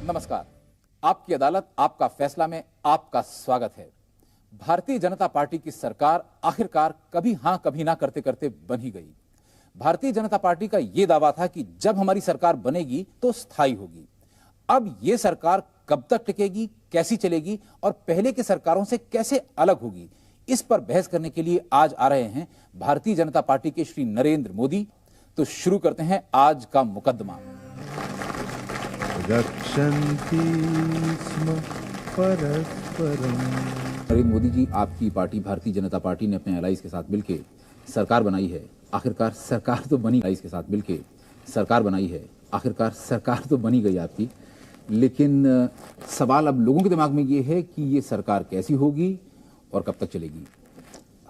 नमस्कार, आपकी अदालत आपका फैसला में आपका स्वागत है। भारतीय जनता पार्टी की सरकार आखिरकार कभी हां कभी ना करते करते बन ही गई। भारतीय जनता पार्टी का यह दावा था कि जब हमारी सरकार बनेगी तो स्थायी होगी। अब यह सरकार कब तक टिकेगी, कैसी चलेगी और पहले की सरकारों से कैसे अलग होगी, इस पर बहस करने के लिए आज आ रहे हैं भारतीय जनता पार्टी के श्री नरेंद्र मोदी। तो शुरू करते हैं आज का मुकदमा। नरेंद्र मोदी जी, आपकी पार्टी भारतीय जनता पार्टी ने अपने एलाइज के साथ मिलकर सरकार बनाई है। आखिरकार सरकार तो बनी, एलाइज के साथ मिलकर सरकार बनाई है, आखिरकार सरकार तो बनी गई आपकी। लेकिन सवाल अब लोगों के दिमाग में ये है कि ये सरकार कैसी होगी और कब तक चलेगी।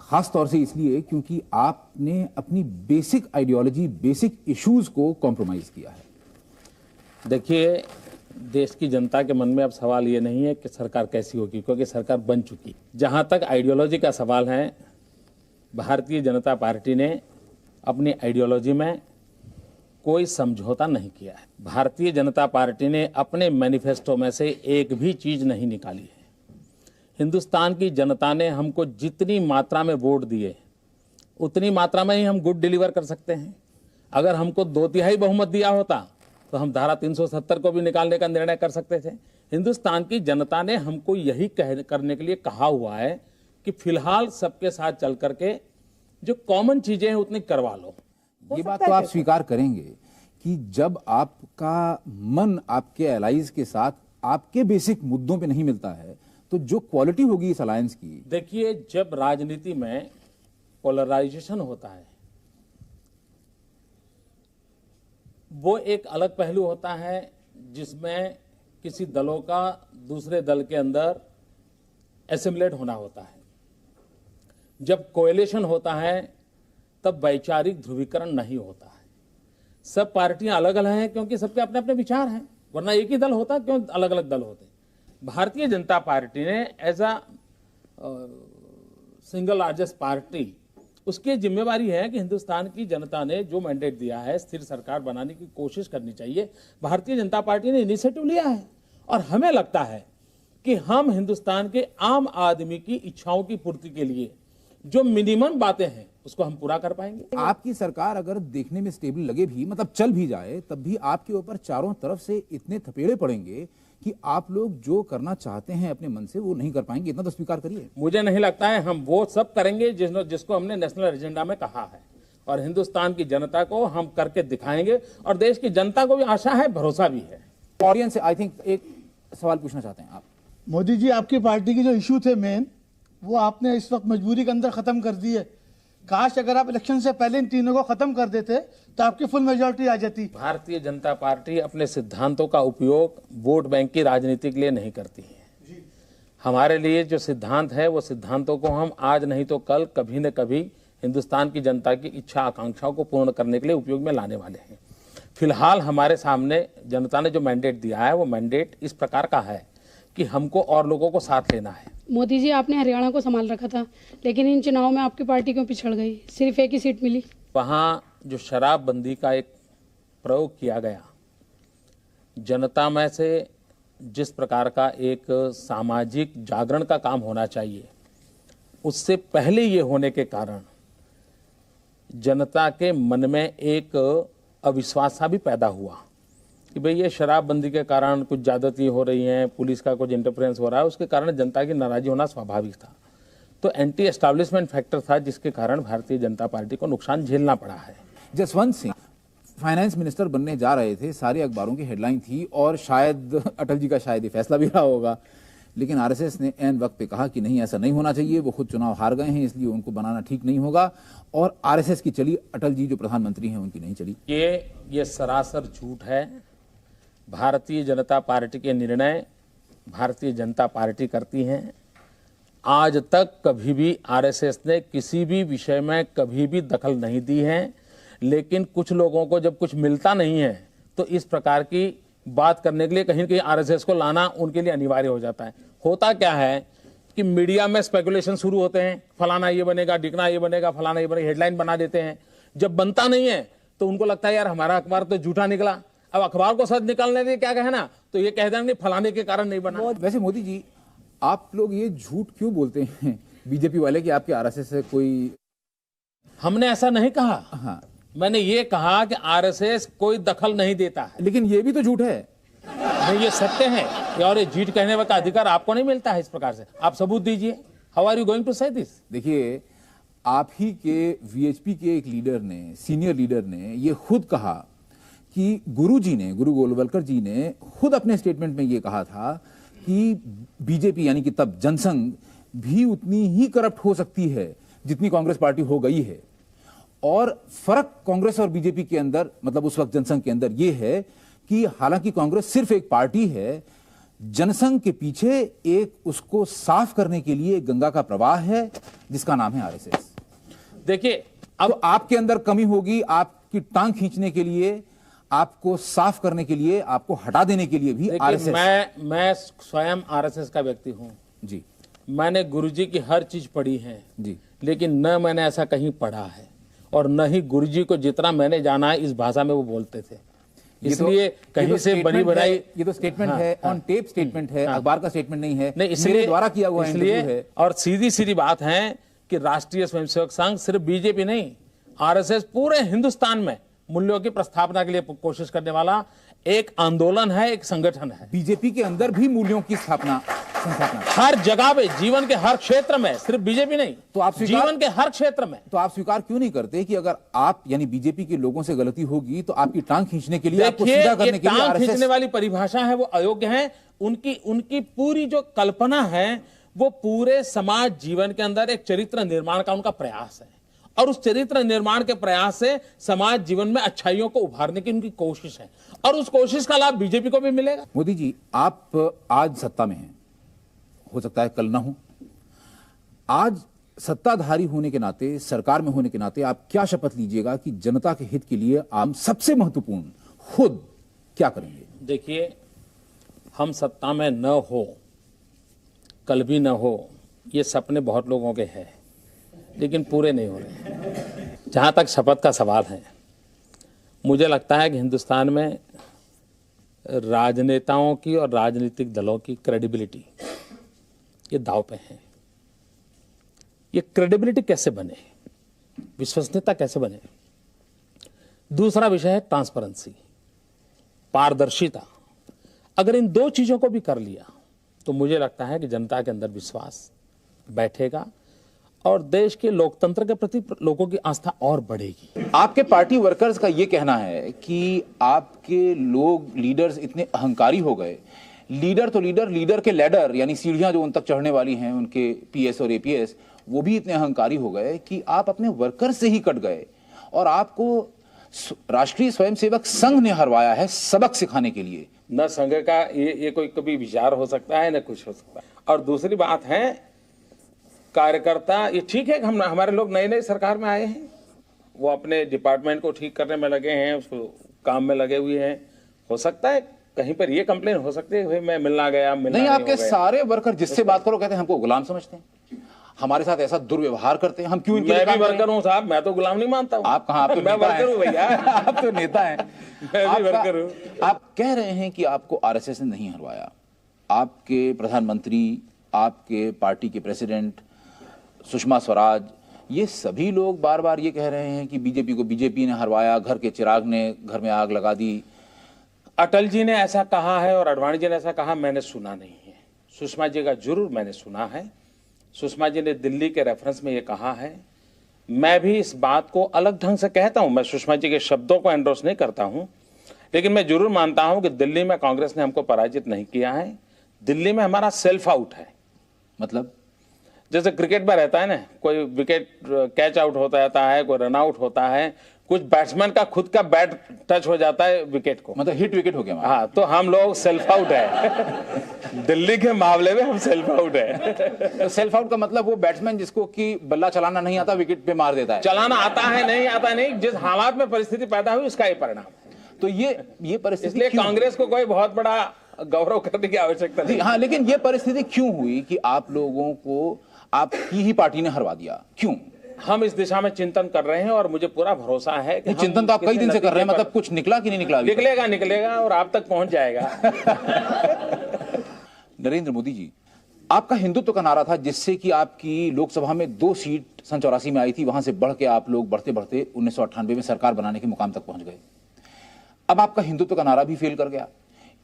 खास तौर से इसलिए क्योंकि आपने अपनी बेसिक आइडियोलॉजी, बेसिक इश्यूज को कॉम्प्रोमाइज किया है। देखिए, देश की जनता के मन में अब सवाल ये नहीं है कि सरकार कैसी होगी, क्योंकि सरकार बन चुकी। जहां तक आइडियोलॉजी का सवाल है, भारतीय जनता पार्टी ने अपनी आइडियोलॉजी में कोई समझौता नहीं किया है। भारतीय जनता पार्टी ने अपने मैनिफेस्टो में से एक भी चीज नहीं निकाली है। हिंदुस्तान की जनता ने हमको जितनी मात्रा में वोट दिए उतनी मात्रा में ही हम गुड डिलीवर कर सकते हैं। अगर हमको 2/3 बहुमत दिया होता तो हम धारा 370 को भी निकालने का निर्णय कर सकते थे। हिंदुस्तान की जनता ने हमको यही करने के लिए कहा हुआ है कि फिलहाल सबके साथ चल करके जो कॉमन चीजें हैं उतनी करवा लो। ये बात तो आप स्वीकार करेंगे कि जब आपका मन आपके एलाइज के साथ आपके बेसिक मुद्दों पे नहीं मिलता है तो जो क्वालिटी होगी इस अलायंस की। देखिए, जब राजनीति में पोलराइजेशन होता है वो एक अलग पहलू होता है, जिसमें किसी दलों का दूसरे दल के अंदर एसिमिलेट होना होता है। जब कोएलिशन होता है तब वैचारिक ध्रुवीकरण नहीं होता है। सब पार्टियां अलग अलग हैं क्योंकि सबके अपने अपने विचार हैं, वरना एक ही दल होता, क्यों अलग अलग दल होते। भारतीय जनता पार्टी ने as a single largest party, उसकी जिम्मेवारी है कि हिंदुस्तान की जनता ने जो मैंडेट दिया है, स्थिर सरकार बनाने की कोशिश करनी चाहिए। भारतीय जनता पार्टी ने इनिशिएटिव लिया है और हमें लगता है कि हम हिंदुस्तान के आम आदमी की इच्छाओं की पूर्ति के लिए जो मिनिमम बातें हैं उसको हम पूरा कर पाएंगे। आपकी सरकार अगर देखने में स्टेबल लगे भी, मतलब चल भी जाए, तब भी आपके ऊपर चारों तरफ से इतने थपेड़े पड़ेंगे कि आप लोग जो करना चाहते हैं अपने मन से वो नहीं कर पाएंगे। इतना तो स्वीकार करिए। मुझे नहीं लगता है हम वो सब करेंगे जिसको हमने नेशनल एजेंडा में कहा है, और हिंदुस्तान की जनता को हम करके दिखाएंगे और देश की जनता को भी आशा है, भरोसा भी है। ऑडियंस से आई थिंक एक सवाल पूछना चाहते हैं आप। मोदी जी, आपकी पार्टी के जो इशू थे मेन, वो आपने इस वक्त मजबूरी के अंदर खत्म कर दिए। काश अगर आप इलेक्शन से पहले इन तीनों को खत्म कर देते तो आपकी फुल मेजोरिटी आ जाती। भारतीय जनता पार्टी अपने सिद्धांतों का उपयोग वोट बैंक की राजनीति के लिए नहीं करती है। हमारे लिए जो सिद्धांत है वो सिद्धांतों को हम आज नहीं तो कल, कभी न कभी हिंदुस्तान की जनता की इच्छा आकांक्षाओं को पूर्ण करने के लिए उपयोग में लाने वाले हैं। फिलहाल हमारे सामने जनता ने जो मैंडेट दिया है वो मैंडेट इस प्रकार का है कि हमको और लोगों को साथ लेना है। मोदी जी, आपने हरियाणा को संभाल रखा था, लेकिन इन चुनाव में आपकी पार्टी क्यों पिछड़ गई? सिर्फ एक ही सीट मिली। वहाँ जो शराबबंदी का एक प्रयोग किया गया, जनता में से जिस प्रकार का एक सामाजिक जागरण का काम होना चाहिए, उससे पहले ये होने के कारण जनता के मन में एक अविश्वास सा भी पैदा हुआ कि भाई ये शराबबंदी के कारण कुछ ज्यादती हो रही हैं, पुलिस का कुछ इंटरफेरेंस हो रहा है, उसके कारण जनता की नाराजगी होना स्वाभाविक था। तो एंटी एस्टैब्लिशमेंट फैक्टर था जिसके कारण भारतीय जनता पार्टी को नुकसान झेलना पड़ा है। जसवंत सिंह फाइनेंस मिनिस्टर बनने जा रहे थे, सारे अखबारों की हेडलाइन थी और शायद अटल जी का शायद ये फैसला भी रहा होगा, लेकिन आरएसएस ने ऐन वक्त पे कहा कि नहीं, ऐसा नहीं होना चाहिए, वो खुद चुनाव हार गए हैं इसलिए उनको बनाना ठीक नहीं होगा, और आरएसएस की चली, अटल जी जो प्रधानमंत्री हैं उनकी नहीं चली। ये सरासर झूठ है। भारतीय जनता पार्टी के निर्णय भारतीय जनता पार्टी करती हैं। आज तक कभी भी आरएसएस ने किसी भी विषय में कभी भी दखल नहीं दी है, लेकिन कुछ लोगों को जब कुछ मिलता नहीं है तो इस प्रकार की बात करने के लिए कहीं न कहीं आरएसएस को लाना उनके लिए अनिवार्य हो जाता है। होता क्या है कि मीडिया में स्पेकुलेशन शुरू होते हैं, फलाना ये बनेगा, ढिकना ये बनेगा, फलाना ये बनेगा, हेडलाइन बना देते हैं। जब बनता नहीं है तो उनको लगता है यार हमारा अखबार तो झूठा निकला, अब अखबार को सच निकालने दे, क्या कहना, तो ये कह देंगे फलाने के कारण नहीं बना। वैसे मोदी जी, आप लोग ये झूठ क्यों बोलते हैं बीजेपी वाले कि आपके आरएसएस से कोई? हमने ऐसा नहीं कहा। हाँ, मैंने ये कहा कि आरएसएस कोई दखल नहीं देता है। लेकिन ये भी तो झूठ है। नहीं, ये सत्य है। और ये झूठ कहने का अधिकार आपको नहीं मिलता है इस प्रकार से। आप सबूत दीजिए। How are you going to say this? देखिए, आप ही के वीएचपी के एक लीडर ने, सीनियर लीडर ने ये खुद कहा कि गुरु गोलवलकर जी ने खुद अपने स्टेटमेंट में ये कहा था कि बीजेपी यानी कि तब जनसंघ भी उतनी ही करप्ट हो सकती है जितनी कांग्रेस पार्टी हो गई है। और फर्क कांग्रेस और बीजेपी के अंदर, मतलब उस वक्त जनसंघ के अंदर, ये है कि हालांकि कांग्रेस सिर्फ एक पार्टी है, जनसंघ के पीछे एक उसको साफ करने के लिए गंगा का प्रवाह है जिसका नाम है आरएसएस। देखिए, अब आपके अंदर कमी होगी, आपकी टांग खींचने के लिए, आपको साफ करने के लिए, आपको हटा देने के लिए भी आरएसएस। मैं स्वयं आरएसएस का व्यक्ति हूं जी। मैंने गुरुजी की हर चीज पढ़ी है जी। लेकिन न मैंने ऐसा कहीं पढ़ा है और न ही गुरुजी को जितना मैंने जाना है इस भाषा में वो बोलते थे। इसलिए कहीं से बनी बनाई, ये तो स्टेटमेंट है, ऑन टेप स्टेटमेंट है, अखबार का स्टेटमेंट नहीं है, नहीं, मेरे द्वारा किया हुआ इंटरव्यू है। और सीधी सीधी बात है कि राष्ट्रीय स्वयंसेवक संघ सिर्फ बीजेपी नहीं, आरएसएस पूरे हिंदुस्तान में मूल्यों की प्रस्थापना के लिए कोशिश करने वाला एक आंदोलन है, एक संगठन है। बीजेपी के अंदर भी मूल्यों की संस्थापना हर जगह पे, जीवन के हर क्षेत्र में, सिर्फ बीजेपी नहीं, तो आप जीवन के हर क्षेत्र में। तो आप स्वीकार क्यों नहीं करते कि अगर आप यानी बीजेपी के लोगों से गलती होगी तो आपकी टांग खींचने के लिए, आपको सीधा करने के लिए टांग खींचने वाली परिभाषा है वो अयोग्य है। उनकी पूरी जो कल्पना है वो पूरे समाज जीवन के अंदर एक चरित्र निर्माण का उनका प्रयास है और उस चरित्र निर्माण के प्रयास से समाज जीवन में अच्छाइयों को उभारने की उनकी कोशिश है और उस कोशिश का लाभ बीजेपी को भी मिलेगा। मोदी जी, आप आज सत्ता में हैं, हो सकता है कल ना हो। आज सत्ताधारी होने के नाते, सरकार में होने के नाते आप क्या शपथ लीजिएगा कि जनता के हित के लिए आप सबसे महत्वपूर्ण खुद क्या करेंगे? देखिए, हम सत्ता में न हो, कल भी न हो, ये सपने बहुत लोगों के हैं लेकिन पूरे नहीं हो रहे। जहां तक शपथ का सवाल है, मुझे लगता है कि हिंदुस्तान में राजनेताओं की और राजनीतिक दलों की क्रेडिबिलिटी ये दांव पे है। ये क्रेडिबिलिटी कैसे बने, विश्वसनीयता कैसे बने? दूसरा विषय है ट्रांसपेरेंसी, पारदर्शिता। अगर इन दो चीजों को भी कर लिया तो मुझे लगता है कि जनता के अंदर विश्वास बैठेगा और देश के लोकतंत्र के प्रति लोगों की आस्था और बढ़ेगी। आपके पार्टी वर्कर्स का ये कहना है कि आपके लोग, लीडर्स इतने अहंकारी हो गए, लीडर तो लीडर के लैडर यानी सीढ़ियां जो उन तक चढ़ने वाली हैं, उनके पीएस और एपीएस, वो भी इतने अहंकारी हो गए कि आप अपने वर्कर से ही कट गए और आपको राष्ट्रीय स्वयंसेवक संघ ने हरवाया है सबक सिखाने के लिए। न संघ का ये कोई कभी विचार हो सकता है, न कुछ हो सकता है। और दूसरी बात है, कार्यकर्ता, ये ठीक है कि हमारे लोग नए नए सरकार में आए हैं, वो अपने डिपार्टमेंट को ठीक करने में लगे हैं, उसको काम में लगे हुए हैं। हो सकता है कहीं पर ये कंप्लेन हो सकती है, मैं मिलना गया, मिलना नहीं, आपके सारे वर्कर जिससे बात करो कहते हैं हमको गुलाम समझते हैं, हमारे साथ ऐसा दुर्व्यवहार करते हैं, हम क्यों इनके? मैं भी वर्कर हूँ साहब, मैं तो गुलाम नहीं मानता हूँ। आप कहाँ? आप तो मैं वर्कर हूँ भैया। आप तो नेता हैं। मैं भी वर्कर हूँ। आप कह रहे हैं कि आपको आरएसएस ने नहीं हरवाया। आपके प्रधानमंत्री, आपके पार्टी के प्रेसिडेंट सुषमा स्वराज, ये सभी लोग बार बार ये कह रहे हैं कि बीजेपी को बीजेपी ने हरवाया, घर के चिराग ने घर में आग लगा दी। अटल जी ने ऐसा कहा है और आडवाणी जी ने ऐसा कहा, मैंने सुना नहीं है। सुषमा जी का जरूर मैंने सुना है। सुषमा जी ने दिल्ली के रेफरेंस में ये कहा है। मैं भी इस बात को अलग ढंग से कहता हूं, मैं सुषमा जी के शब्दों को एंडोर्स नहीं करता हूं, लेकिन मैं जरूर मानता हूं कि दिल्ली में कांग्रेस ने हमको पराजित नहीं किया है। दिल्ली में हमारा सेल्फ आउट है। मतलब जैसे क्रिकेट में रहता है ना, कोई विकेट कैच आउट होता रहता है, कोई रन आउट होता है, कुछ बैट्समैन का खुद का बैट टच हो जाता है विकेट को, मतलब हिट विकेट हो गया। हाँ, तो हम लोग सेल्फ आउट है। दिल्ली के मामले में हम सेल्फ आउट है। तो सेल्फ आउट का मतलब वो बैट्समैन जिसको कि बल्ला चलाना नहीं आता, विकेट पे मार देता है। चलाना आता है, नहीं आता नहीं, जिस हालात में परिस्थिति पैदा हुई उसका ये परिणाम है। तो ये परिस्थिति, इसलिए कांग्रेस को कोई बहुत बड़ा गौरव करने की आवश्यकता नहीं। हाँ, लेकिन ये परिस्थिति क्यों हुई कि आप लोगों को आपकी ही पार्टी ने हरवा दिया? क्यों? हम इस दिशा में चिंतन कर रहे हैं और मुझे पूरा भरोसा है कि चिंतन तो आप कई दिन से कर रहे हैं, मतलब कुछ निकला कि नहीं निकला? निकलेगा और आप तक पहुंच जाएगा। नरेंद्र मोदी जी, आपका हिंदुत्व का नारा था जिससे कि आपकी लोकसभा में 2 सीट सन 84 में आई थी, वहां से बढ़ के आप लोग बढ़ते बढ़ते 1998 में सरकार बनाने के मुकाम तक पहुंच गए। अब आपका हिंदुत्व का नारा भी फेल कर गया।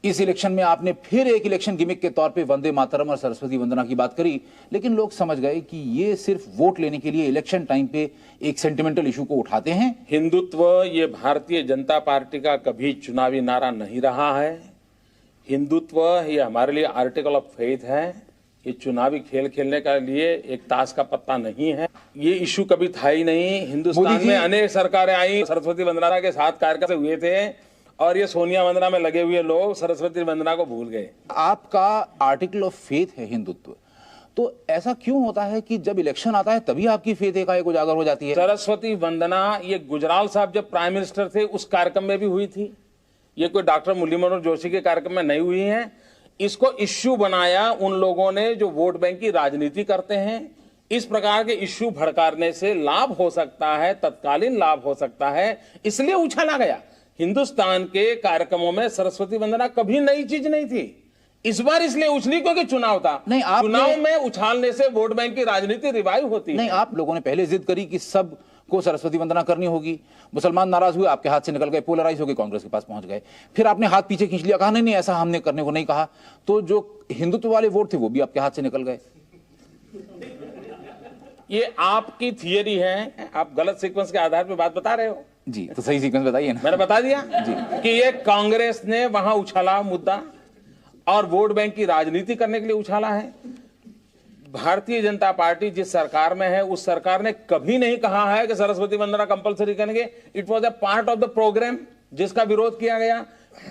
इस इलेक्शन में आपने फिर एक इलेक्शन गिमिक के तौर पे वंदे मातरम और सरस्वती वंदना की बात करी, लेकिन लोग समझ गए कि ये सिर्फ वोट लेने के लिए इलेक्शन टाइम पे एक सेंटिमेंटल इशू को उठाते हैं। हिंदुत्व ये भारतीय जनता पार्टी का कभी चुनावी नारा नहीं रहा है। हिंदुत्व ये हमारे लिए आर्टिकल ऑफ फेथ है। ये चुनावी खेल खेलने के लिए एक ताश का पत्ता नहीं है। ये इशू कभी था ही नहीं। हिंदुस्तान में अनेक सरकारें आई, सरस्वती वंदना के 7 कार्यक्रम हुए थे और ये सोनिया वंदना में लगे हुए लोग सरस्वती वंदना को भूल गए। आपका आर्टिकल ऑफ फेथ है हिंदुत्व, तो ऐसा क्यों होता है कि जब इलेक्शन आता है तभी आपकी फेथ एकाएक उजागर हो जाती है? सरस्वती वंदना ये गुजराल साहब जब प्राइम मिनिस्टर थे उस कार्यक्रम में भी हुई थी। ये कोई डॉक्टर मुरली मनोहर जोशी के कार्यक्रम में नहीं हुई है। इसको इश्यू बनाया उन लोगों ने जो वोट बैंक की राजनीति करते हैं। इस प्रकार के इश्यू भड़काने से लाभ हो सकता है, तत्कालीन लाभ हो सकता है, इसलिए उछाला गया। हिंदुस्तान के कार्यक्रमों में सरस्वती वंदना कभी नई चीज नहीं थी। इस बार इसलिए उछली क्योंकि चुनाव था। नहीं, चुनाव में उछालने से वोट बैंक की राजनीति रिवाइव होती है। नहीं, आप लोगों ने पहले जिद करी कि सब को सरस्वती वंदना करनी होगी। मुसलमान नाराज हुए, आपके हाथ से निकल गए, पोलराइज हो गए, कांग्रेस के पास पहुंच गए। फिर आपने हाथ पीछे खींच लिया, कहा नहीं नहीं ऐसा हमने करने को नहीं कहा, तो जो हिंदुत्व वाले वोट थे वो भी आपके हाथ से निकल गए। ये आपकी थियरी है, आप गलत सीक्वेंस के आधार पर बात बता रहे हो। जी, तो सही सीक्वेंस बताइए ना। मैंने बता दिया जी कि ये कांग्रेस ने वहां उछाला मुद्दा और वोट बैंक की राजनीति करने के लिए उछाला है। भारतीय जनता पार्टी जिस सरकार में है उस सरकार ने कभी नहीं कहा है कि सरस्वती वंदना कंपलसरी करेंगे। It was a part of the programme जिसका विरोध किया गया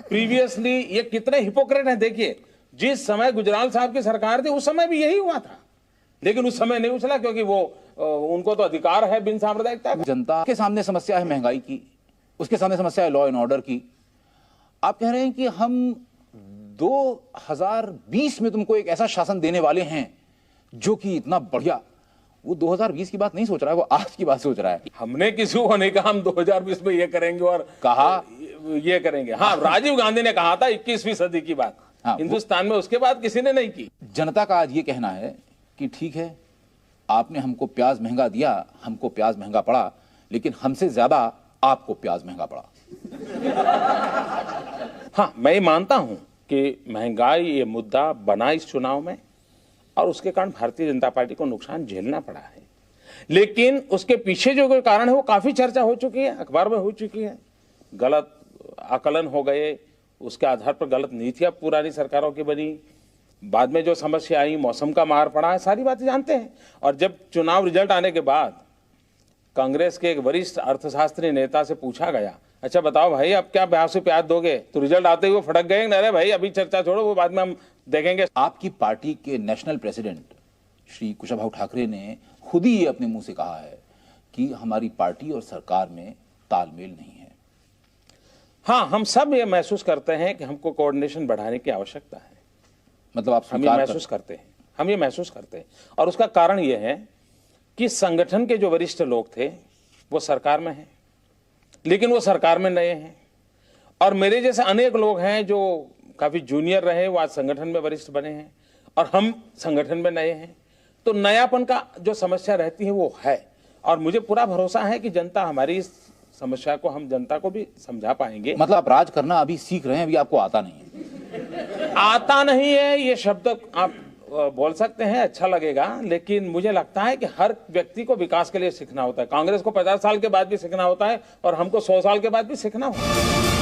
प्रीवियसली। ये कितने हिपोक्रेट हैं देखिए। जिस समय गुजराल साहब की सरकार थी उस समय भी यही हुआ था, लेकिन उस समय नहीं उछला क्योंकि वो उनको तो अधिकार है बिन सांप्रदायिकता का। जनता के सामने समस्या है महंगाई की, उसके सामने समस्या है लॉ एंड ऑर्डर की। आप कह रहे हैं कि हम 2020 में तुमको एक ऐसा शासन देने वाले हैं जो कि इतना बढ़िया। वो 2020 की बात नहीं सोच रहा है, वो आज की बात सोच रहा है। हमने किसी को नहीं कहा हम 2020 में ये करेंगे और कहा ये करेंगे। हाँ, राजीव गांधी ने कहा था 21वीं सदी की बात। हाँ, हिंदुस्तान में उसके बाद किसी ने नहीं की। जनता का आज ये कहना है कि ठीक है, आपने हमको प्याज महंगा दिया, हमको प्याज महंगा पड़ा, लेकिन हमसे ज्यादा आपको प्याज महंगा पड़ा। हाँ, मैं मानता हूं कि महंगाई ये मुद्दा बना इस चुनाव में और उसके कारण भारतीय जनता पार्टी को नुकसान झेलना पड़ा है। लेकिन उसके पीछे जो कोई कारण है वो काफी चर्चा हो चुकी है, अखबार में हो चुकी है। गलत आकलन हो गए, उसके आधार पर गलत नीतियां पुरानी सरकारों की बनी, बाद में जो समस्या आई, मौसम का मार पड़ा है, सारी बातें जानते हैं। और जब चुनाव रिजल्ट आने के बाद कांग्रेस के एक वरिष्ठ अर्थशास्त्री नेता से पूछा गया, अच्छा बताओ भाई अब क्या ब्याज से प्याज दोगे, तो रिजल्ट आते ही वो फटक गए, अरे भाई अभी चर्चा छोड़ो, वो बाद में हम देखेंगे। आपकी पार्टी के नेशनल प्रेसिडेंट श्री कुशाभाऊ ठाकरे ने खुद ही ये अपने मुंह से कहा है कि हमारी पार्टी और सरकार में तालमेल नहीं है। हाँ, हम सब ये महसूस करते हैं कि हमको कोऑर्डिनेशन बढ़ाने की आवश्यकता है। मतलब आप हम ये महसूस करते हैं, हम ये महसूस करते हैं। और उसका कारण ये है कि संगठन के जो वरिष्ठ लोग थे वो सरकार में हैं, लेकिन वो सरकार में नए हैं। और मेरे जैसे अनेक लोग हैं जो काफी जूनियर रहे, वो आज संगठन में वरिष्ठ बने हैं और हम संगठन में नए हैं। तो नयापन का जो समस्या रहती है वो है। और मुझे पूरा भरोसा है कि जनता हमारी इस समस्या को, हम जनता को भी समझा पाएंगे। मतलब आप राज करना अभी सीख रहे हैं, अभी आपको आता नहीं है? आता नहीं है ये शब्द आप बोल सकते हैं, अच्छा लगेगा, लेकिन मुझे लगता है कि हर व्यक्ति को विकास के लिए सीखना होता है। कांग्रेस को 50 साल के बाद भी सीखना होता है और हमको 100 साल के बाद भी सीखना होता है।